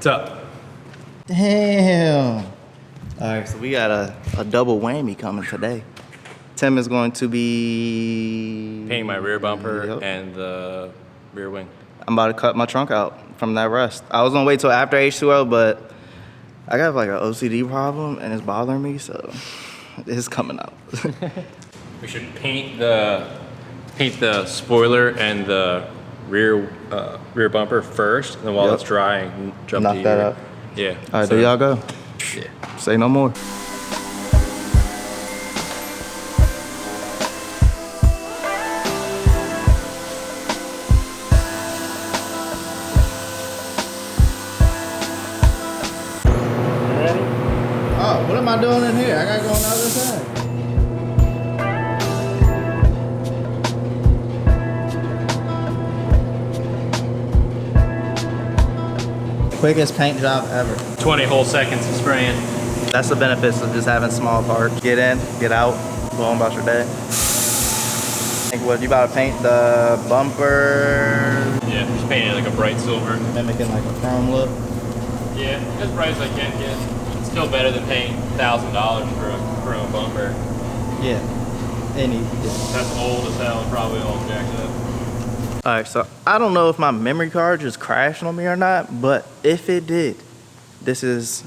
What's up? Damn. All right, so we got a double whammy coming today. Tim is going to be Painting my rear bumper and the rear wing. I'm about to cut my trunk out from that rust. I was gonna wait till after H2O, but I got like an OCD problem and it's bothering me, so it's coming out. We should paint the spoiler and the rear bumper first, and then while it's drying, jump knock to that up. Yeah. All right, there y'all go. Yeah. Say no more. Oh, what am I doing in here? I gotta go on the other side. Quickest paint job ever. 20 whole seconds of spraying. That's the benefits of just having small parts. Get in, get out, go on about your day. Think what, you about to paint the bumper? Yeah, just painting it like a bright silver. Mimicking like a chrome look. Yeah, as bright as I can get. It's still better than paying $1,000 for a chrome bumper. Yeah. That's old as hell and probably all jacked up. Alright, so I don't know if my memory card just crashed on me or not, but if it did, this is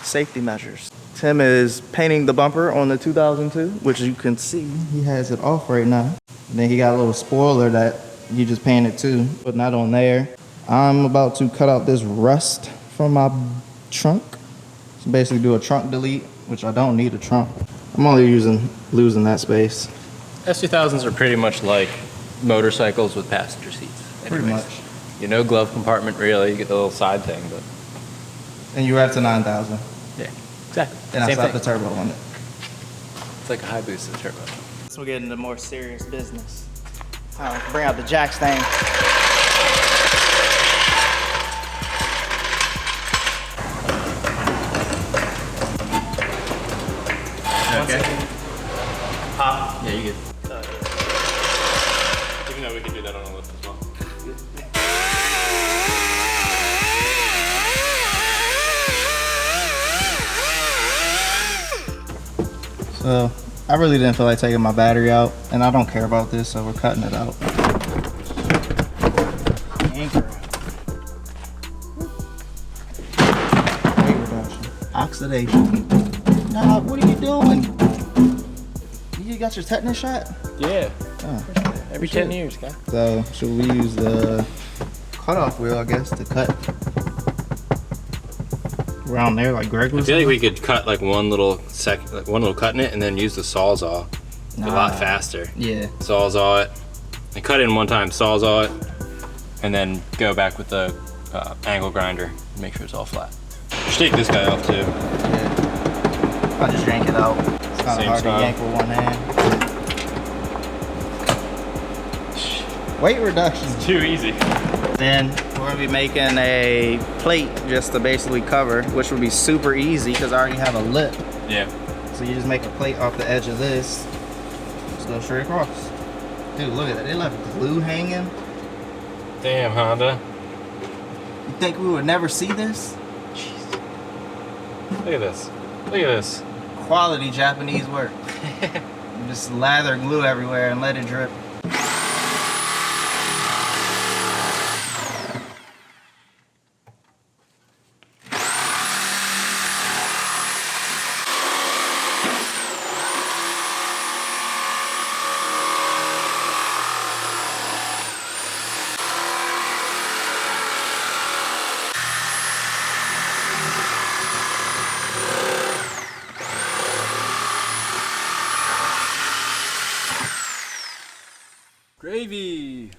safety measures. Tim is painting the bumper on the 2002, which you can see he has it off right now. And then he got a little spoiler that he just painted too, putting that on there. I'm about to cut out this rust from my trunk. So basically do a trunk delete, which I don't need a trunk. I'm only losing that space. S2000s are pretty much like motorcycles with passenger seats. Pretty much. You know, glove compartment really, you get the little side thing, but. And you rev to 9,000. Yeah, exactly. And I slapped the turbo on it. It's like a high boost of turbo. So we're getting into more serious business. Bring out the jack stand. Okay. Pop. Yeah, you good. Even though we can do that on a lift as well. So I really didn't feel like taking my battery out, and I don't care about this, so we're cutting it out. Anchor. Weight reduction. Oxidation. Nah, what are you doing? You got your tetanus shot? Yeah. Oh. Every 10 years, guy. So should we use the cutoff wheel, I guess, to cut around there like Greg was? I feel like we could cut like one little cut in it and then use the sawzall. A lot faster. Yeah. Sawzall it. And cut in one time, sawzall it, and then go back with the angle grinder and make sure it's all flat. Just take this guy off too. Yeah. I'll just yank it out. It's kind of hard to yank with one hand. Weight reduction. It's too easy. Then we're gonna be making a plate just to basically cover, which would be super easy because I already have a lip. Yeah. So you just make a plate off the edge of this, just go straight across. Dude, look at that. They left glue hanging. Damn, Honda. You think we would never see this? Jeez. Look at this. Look at this. Quality Japanese work. You just lather glue everywhere and let it drip. Gravy.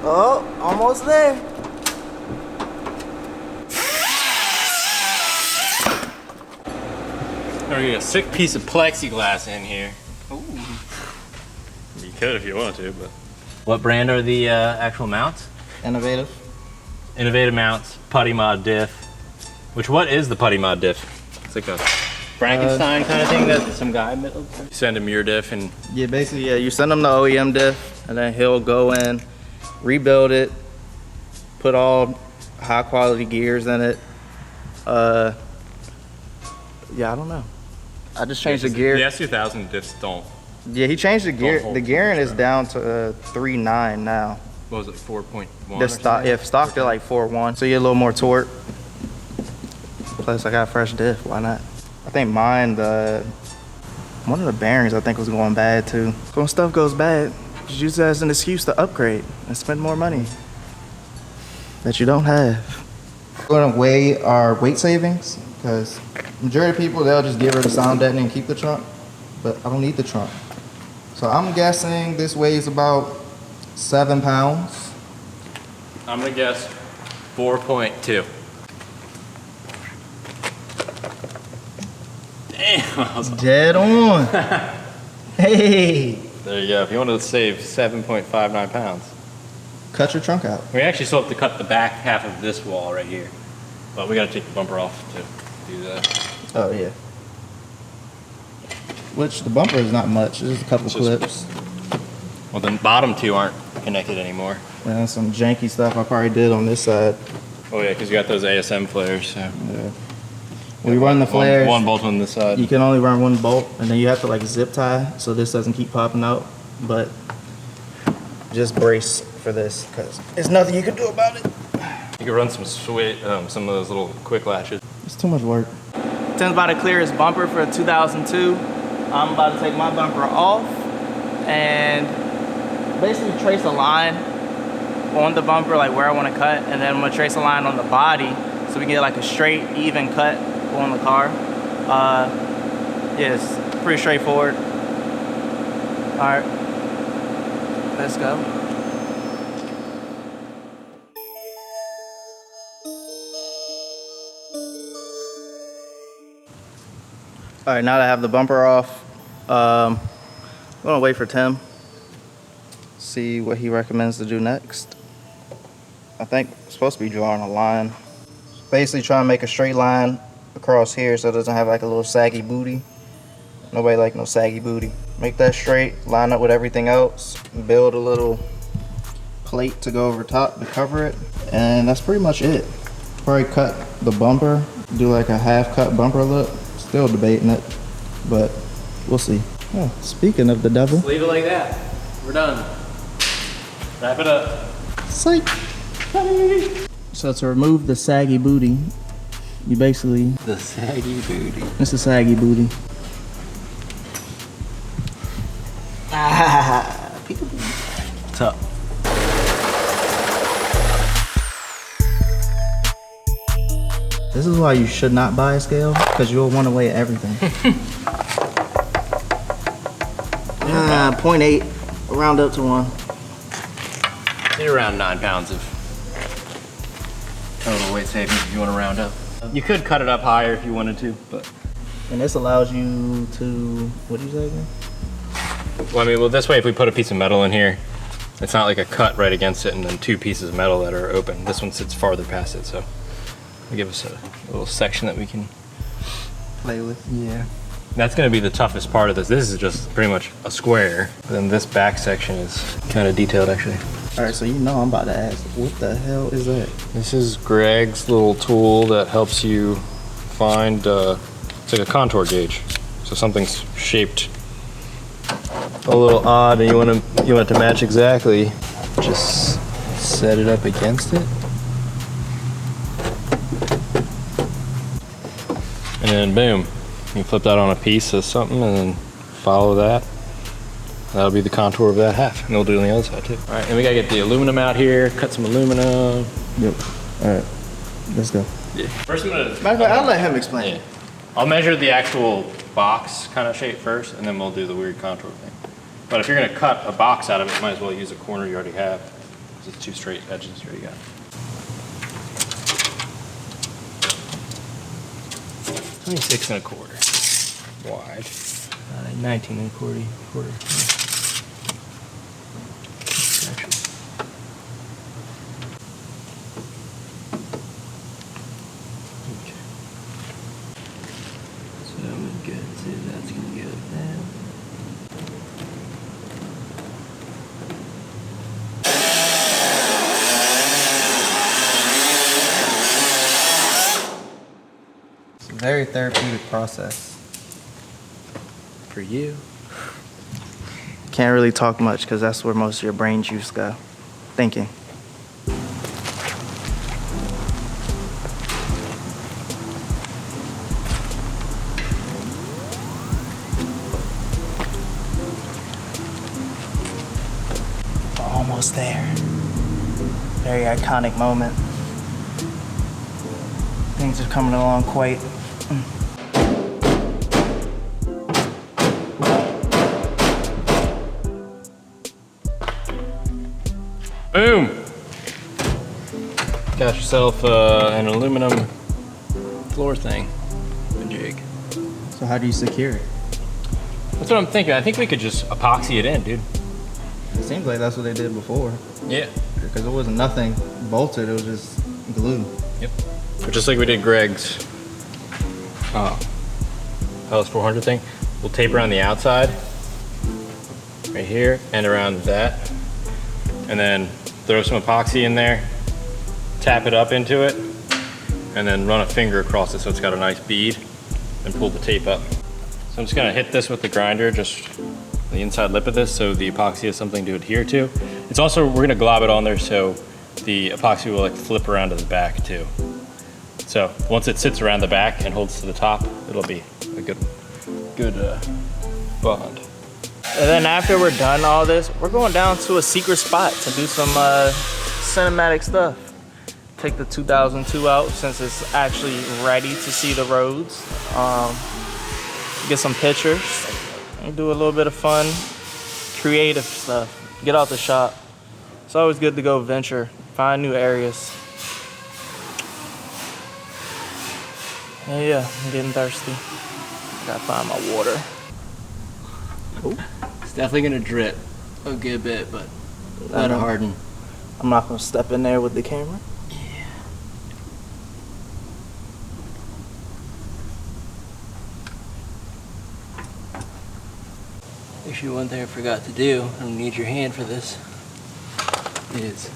Oh, almost there. We're getting a sick piece of plexiglass in here. Ooh. You could if you want to, but. What brand are the actual mounts? Innovative. Innovative mounts, putty mod diff. What is the putty mod diff? It's like a Frankenstein kind of thing that some guy built? Send him your diff and Yeah, basically, yeah, you send him the OEM diff, and then he'll go in, rebuild it, put all high quality gears in it. Yeah, I don't know. I just changed the gear. The S2000 diffs don't. Yeah, he changed the gear. hold The too gearing much is down to 3.9 now. What was it, 4.1? The stock, yeah, stock they're like 4.1, so you get a little more torque. Plus, I got fresh diff. Why not? I think mine, one of the bearings I think was going bad too. So when stuff goes bad, just use it as an excuse to upgrade and spend more money that you don't have. We're gonna weigh our weight savings because majority of people, they'll just get rid of sound deadening and keep the trunk, but I don't need the trunk. So I'm guessing this weighs about 7 pounds. I'm gonna guess 4.2. Damn. Dead on. Hey. There you go. If you want to save 7.59 pounds. Cut your trunk out. We actually still have to cut the back half of this wall right here. But we gotta take the bumper off to do that. Oh yeah. Which the bumper is not much. There's just a couple clips. Well, the bottom two aren't connected anymore. And some janky stuff I probably did on this side. Oh yeah, because you got those ASM flares. So. Yeah. When you run the flares, one bolt on this side. you can only run one bolt, and then you have to like zip tie so this doesn't keep popping out. But just brace for this because there's nothing you can do about it. You can run some some of those little quick latches. It's too much work. Tim's about to clear his bumper for 2002. I'm about to take my bumper off and basically trace a line on the bumper, like where I want to cut, and then I'm gonna trace a line on the body so we can get like a straight, even cut on the car. Yeah, it's pretty straightforward. All right, let's go. All right, now that I have the bumper off, I'm gonna wait for Tim, see what he recommends to do next. I think I'm supposed to be drawing a line. Basically try and make a straight line across here so it doesn't have like a little saggy booty. Nobody like no saggy booty. Make that straight, line up with everything else, build a little plate to go over top to cover it, and that's pretty much it. Probably cut the bumper, do like a half cut bumper look. Still debating it, but we'll see. Oh, speaking of the devil. Just leave it like that. We're done. Wrap it up. Psych. So to remove the saggy booty, you basically... The saggy booty. It's a saggy booty. Ah, peekaboo. What's up? This is why you should not buy a scale, because you'll want to weigh everything. 0.8, round up to 1. You're around 9 pounds of total weight savings if you want to round up. You could cut it up higher if you wanted to, but... And this allows you to, what did you say again? Well, I mean, this way if we put a piece of metal in here, it's not like a cut right against it and then two pieces of metal that are open. This one sits farther past it, so it'll give us a little section that we can Play with. Yeah. That's gonna be the toughest part of this. This is just pretty much a square. Then this back section is kind of detailed actually. All right, so you know I'm about to ask, what the hell is that? This is Greg's little tool that helps you find, it's like a contour gauge. So something's shaped a little odd and you want it to match exactly. Just set it up against it. And then boom, you flip that on a piece of something and then follow that. That'll be the contour of that half. And we'll do it on the other side too. All right, and we gotta get the aluminum out here, cut some aluminum. Yep. All right, let's go. Yeah. First I'm gonna... Matter of fact, I'll let him explain. Yeah. I'll measure the actual box kind of shape first, and then we'll do the weird contour thing. But if you're gonna cut a box out of it, you might as well use a corner you already have. Because it's two straight edges you already got. 26 1/4 wide. 19 1/4. good too. That's gonna be good, man. It's a very therapeutic process. For you. Can't really talk much because that's where most of your brain juice go. Thinking. We're almost there. Very iconic moment. Things are coming along quite. Boom! Got yourself an aluminum floor thing, a jig. So how do you secure it? That's what I'm thinking. I think we could just epoxy it in, dude. It seems like that's what they did before. Yeah. Because it wasn't nothing bolted, it was just glue. Yep. But just like we did Greg's LS 400 thing, we'll tape around the outside, right here, and around that. And then throw some epoxy in there, tap it up into it, and then run a finger across it so it's got a nice bead, and pull the tape up. So I'm just gonna hit this with the grinder, just the inside lip of this, so the epoxy has something to adhere to. It's also, we're gonna glob it on there so the epoxy will like flip around to the back too. So once it sits around the back and holds to the top, it'll be a good bond. And then after we're done all this, we're going down to a secret spot to do some cinematic stuff. Take the 2002 out since it's actually ready to see the roads. Get some pictures and do a little bit of fun, creative stuff. Get out the shop. It's always good to go venture, find new areas. And yeah, I'm getting thirsty. Gotta find my water. It's definitely gonna drip a good bit, but let it harden. I'm not gonna step in there with the camera. Actually, one thing I forgot to do, I don't need your hand for this, is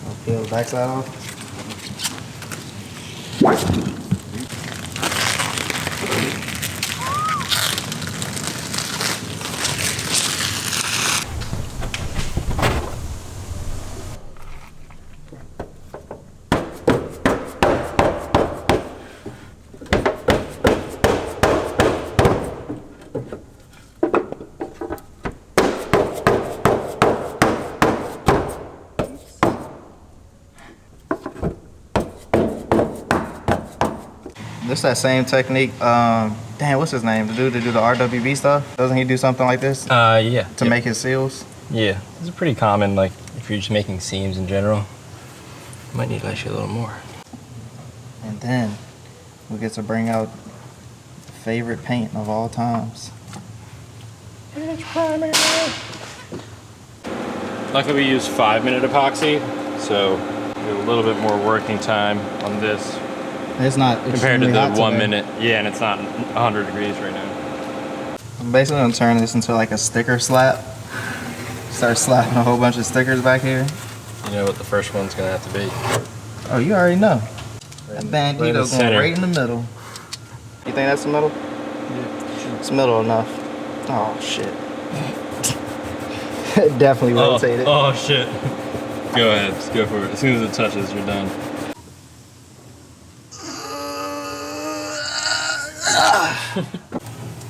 I'll peel the backside off. This that same technique. Damn, what's his name? The dude to do the RWB stuff. Doesn't he do something like this Yeah. to make his seals? Yeah, this is pretty common, like if you're just making seams in general. You might need actually a little more. And then we get to bring out favorite paint of all times. Luckily we use 5-minute epoxy, so we have a little bit more working time on this It's not compared to extremely the hot 1 today. minute. Yeah, and it's not 100 degrees right now. I'm basically gonna turn this into like a sticker slap. Start slapping a whole bunch of stickers back here. You know what the first one's gonna have to be. Oh, you already know. That Right in Bandito the going center. right in the middle. You think that's the middle? Yeah. It's middle enough. Oh shit. Definitely rotate it. Oh shit. Go ahead, just go for it. As soon as it touches, you're done.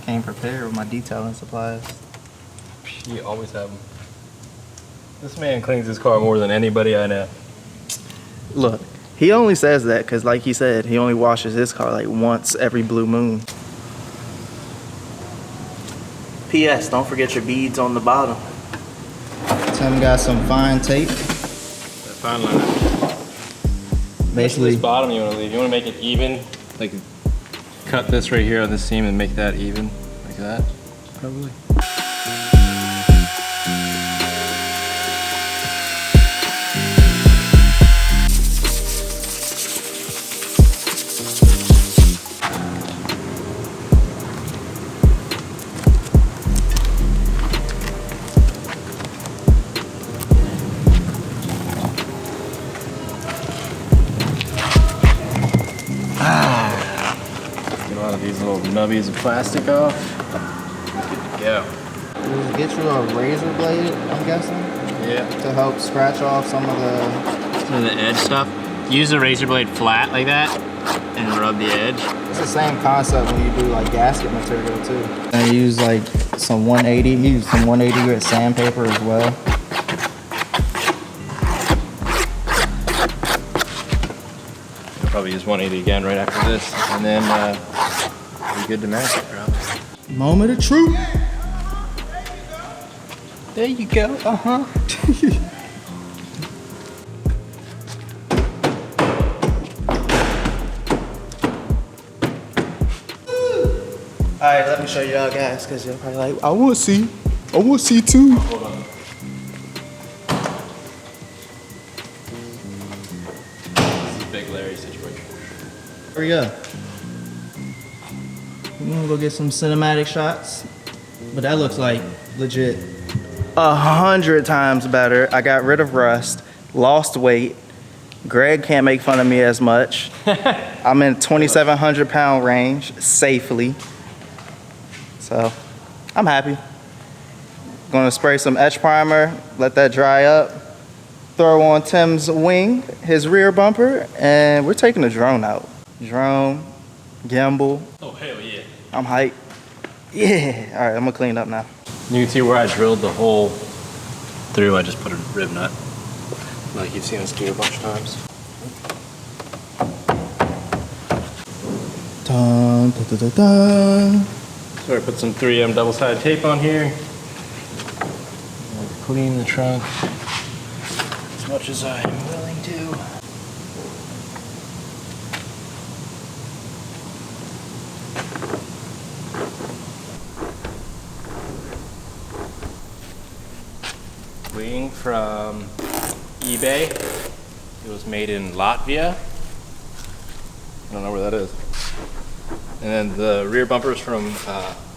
Came prepared with my detailing supplies. You always have them. This man cleans his car more than anybody I know. Look, he only says that because, like he said, he only washes his car like once every blue moon. P.S. Don't forget your beads on the bottom. Tim got some fine tape. That fine line. Basically, This bottom you want to leave. You want to make it even. Like, cut this right here on the seam and make that even, like that, probably. little nubbies of plastic off. Good to go. Does it get you a razor blade, I'm guessing? Yeah. To help scratch off some of the edge stuff. Use the razor blade flat like that and rub the edge. It's the same concept when you do like gasket material too. I use like some 180, use some 180 grit sandpaper as well. I'll probably use 180 again right after this, and then be good to match it, probably. Moment of truth. There you go. Uh-huh. All right, let me show y'all guys, because you're probably like, I want to see too. Hold on. This is a big Larry situation. Here we go. We're gonna go get some cinematic shots, but that looks like legit 100 times better. I got rid of rust, lost weight. Greg can't make fun of me as much. I'm in 2,700 pound range safely. So I'm happy. Gonna spray some etch primer, let that dry up. Throw on Tim's wing, his rear bumper, and we're taking the drone out. Drone, gimbal. Oh, hell yeah. I'm hyped. Yeah. All right, I'm gonna clean up now. You can see where I drilled the hole through. I just put a rib nut, like you've seen us do a bunch of times. Dun, dun, dun, dun, dun. So I put some 3M double-sided tape on here. Clean the trunk as much as I am willing to. Wing from eBay. It was made in Latvia. I don't know where that is. And then the rear bumper's from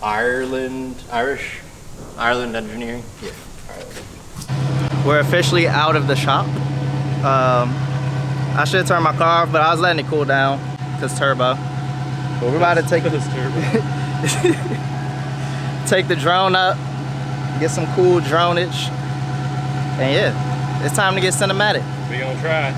Ireland Engineering. Yeah, Ireland. We're officially out of the shop. I should turn my car off, but I was letting it cool down because turbo. But we're about to take take the drone up, get some cool droneage, and yeah, it's time to get cinematic. We gonna try.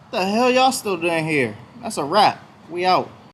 What the hell y'all still doing here? That's a wrap. We out.